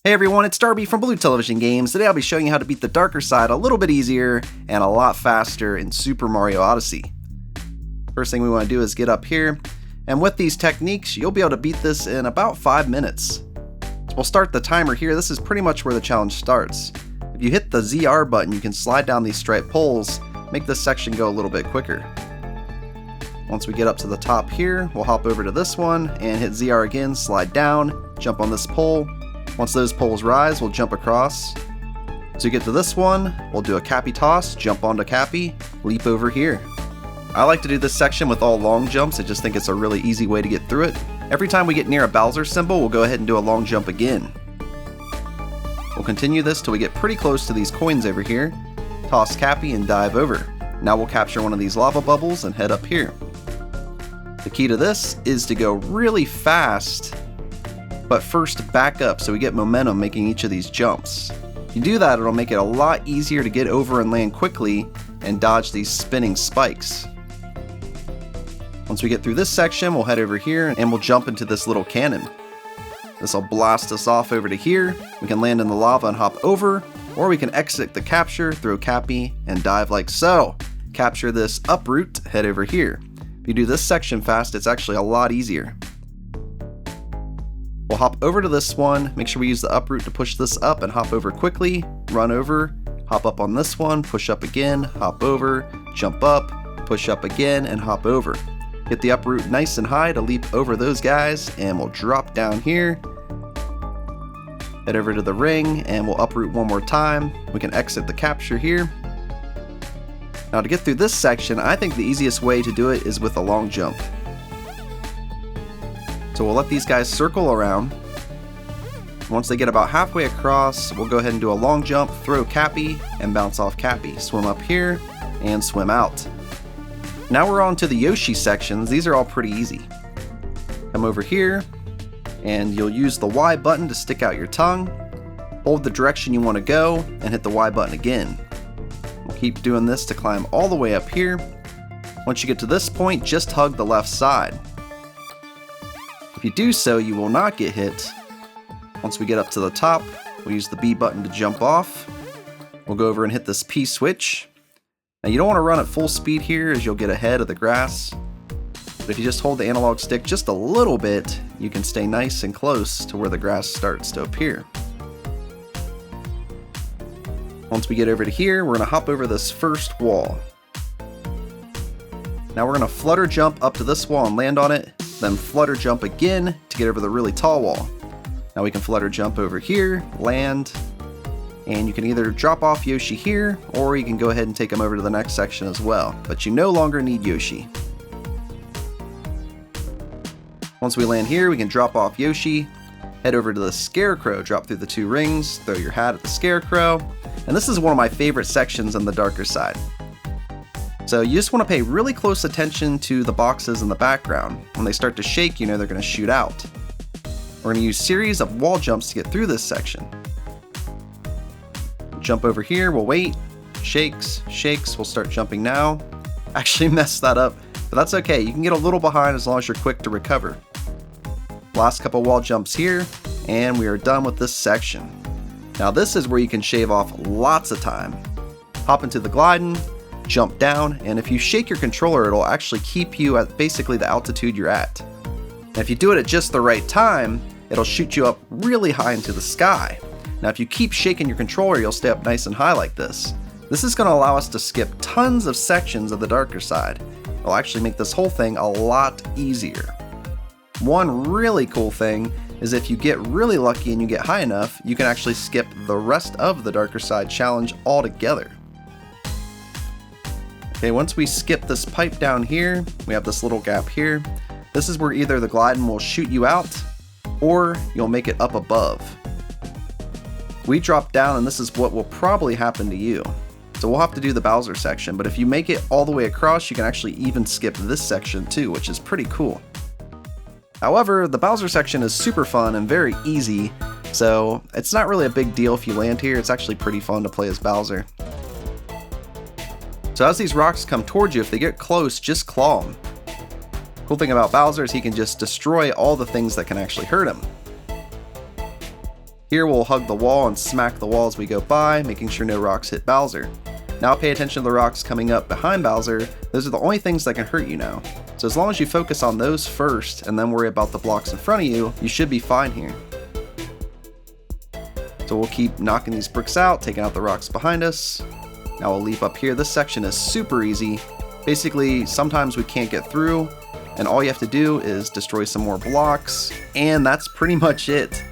Hey everyone, it's Darby from Blue Television Games. Today I'll be showing you how to beat the darker side a little bit easier and a lot faster in Super Mario Odyssey. First thing we want to do is get up here, and with these techniques you'll be able to beat this in about 5 minutes. So we'll start the timer here. This is pretty much where the challenge starts. If you hit the ZR button, you can slide down these striped poles, make this section go a little bit quicker. Once we get up to the top here, we'll hop over to this one and hit ZR again, slide down, jump on this pole. Once those poles rise, we'll jump across. To get to this one, we'll do a Cappy toss, jump onto Cappy, leap over here. I like to do this section with all long jumps. I just think it's a really easy way to get through it. Every time we get near a Bowser symbol, we'll go ahead and do a long jump again. We'll continue this till we get pretty close to these coins over here. Toss Cappy and dive over. Now we'll capture one of these lava bubbles and head up here. The key to this is to go really fast, but first back up so we get momentum making each of these jumps. If you do that, it'll make it a lot easier to get over and land quickly and dodge these spinning spikes. Once we get through this section, we'll head over here and we'll jump into this little cannon. This will blast us off over to here. We can land in the lava and hop over, or we can exit the capture, throw Cappy, and dive like so. Capture this uproot, head over here. If you do this section fast, it's actually a lot easier. We'll hop over to this one, make sure we use the uproot to push this up and hop over quickly, run over, hop up on this one, push up again, hop over, jump up, push up again, and hop over. Hit the uproot nice and high to leap over those guys, and we'll drop down here, head over to the ring, and we'll uproot one more time. We can exit the capture here. Now to get through this section, I think the easiest way to do it is with a long jump. So we'll let these guys circle around. Once they get about halfway across, we'll go ahead and do a long jump, throw Cappy, and bounce off Cappy. Swim up here, and swim out. Now we're on to the Yoshi sections. These are all pretty easy. Come over here, and you'll use the Y button to stick out your tongue. Hold the direction you want to go, and hit the Y button again. We'll keep doing this to climb all the way up here. Once you get to this point, just hug the left side. If you do so, you will not get hit. Once we get up to the top, we'll use the B button to jump off. We'll go over and hit this P switch. Now you don't want to run at full speed here as you'll get ahead of the grass. But if you just hold the analog stick just a little bit, you can stay nice and close to where the grass starts to appear. Once we get over to here, we're going to hop over this first wall. Now we're going to flutter jump up to this wall and land on it, then flutter jump again to get over the really tall wall. Now we can flutter jump over here, land, and you can either drop off Yoshi here, or you can go ahead and take him over to the next section as well, but you no longer need Yoshi. Once we land here, we can drop off Yoshi, head over to the Scarecrow, drop through the 2 rings, throw your hat at the Scarecrow, and this is one of my favorite sections on the darker side. So you just want to pay really close attention to the boxes in the background. When they start to shake, you know they're going to shoot out. We're going to use a series of wall jumps to get through this section. Jump over here, we'll wait, shakes, we'll start jumping now. Actually messed that up, but that's okay. You can get a little behind as long as you're quick to recover. Last couple wall jumps here, and we are done with this section. Now this is where you can shave off lots of time. Hop into the gliding, jump down, and if you shake your controller, it'll actually keep you at basically the altitude you're at. And if you do it at just the right time, it'll shoot you up really high into the sky. Now if you keep shaking your controller, you'll stay up nice and high like this. This is going to allow us to skip tons of sections of the darker side. It'll actually make this whole thing a lot easier. One really cool thing is if you get really lucky and you get high enough, you can actually skip the rest of the darker side challenge altogether. Okay, once we skip this pipe down here, we have this little gap here. This is where either the gliding will shoot you out, or you'll make it up above. We drop down, and this is what will probably happen to you. So we'll have to do the Bowser section, but if you make it all the way across, you can actually even skip this section too, which is pretty cool. However, the Bowser section is super fun and very easy, so it's not really a big deal if you land here. It's actually pretty fun to play as Bowser. So as these rocks come towards you, if they get close, just claw them. Cool thing about Bowser is he can just destroy all the things that can actually hurt him. Here we'll hug the wall and smack the wall as we go by, making sure no rocks hit Bowser. Now pay attention to the rocks coming up behind Bowser. Those are the only things that can hurt you now. So as long as you focus on those first and then worry about the blocks in front of you, you should be fine here. So we'll keep knocking these bricks out, taking out the rocks behind us. Now we'll leap up here. This section is super easy. Basically, sometimes we can't get through, and all you have to do is destroy some more blocks, and that's pretty much it.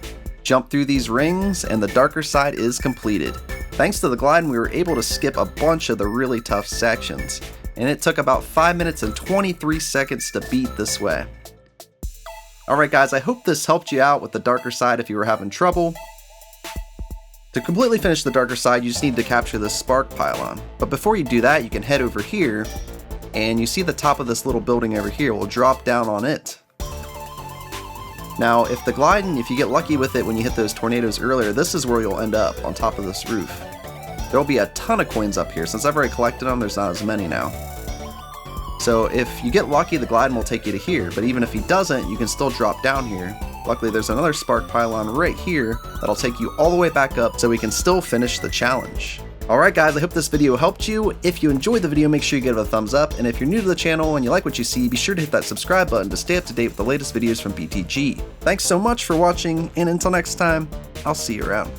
Jump through these rings, and the darker side is completed. Thanks to the gliding, we were able to skip a bunch of the really tough sections, and it took about 5 minutes and 23 seconds to beat this way. Alright guys, I hope this helped you out with the darker side if you were having trouble. To completely finish the darker side, you just need to capture this spark pylon. But before you do that, you can head over here, and you see the top of this little building over here. We'll drop down on it. Now, if you get lucky with it when you hit those tornadoes earlier, this is where you'll end up, on top of this roof. There'll be a ton of coins up here. Since I've already collected them, there's not as many now. So if you get lucky, the gliding will take you to here, but even if he doesn't, you can still drop down here. Luckily, there's another spark pylon right here that'll take you all the way back up so we can still finish the challenge. Alright guys, I hope this video helped you. If you enjoyed the video, make sure you give it a thumbs up, and if you're new to the channel and you like what you see, be sure to hit that subscribe button to stay up to date with the latest videos from BTG. Thanks so much for watching, and until next time, I'll see you around.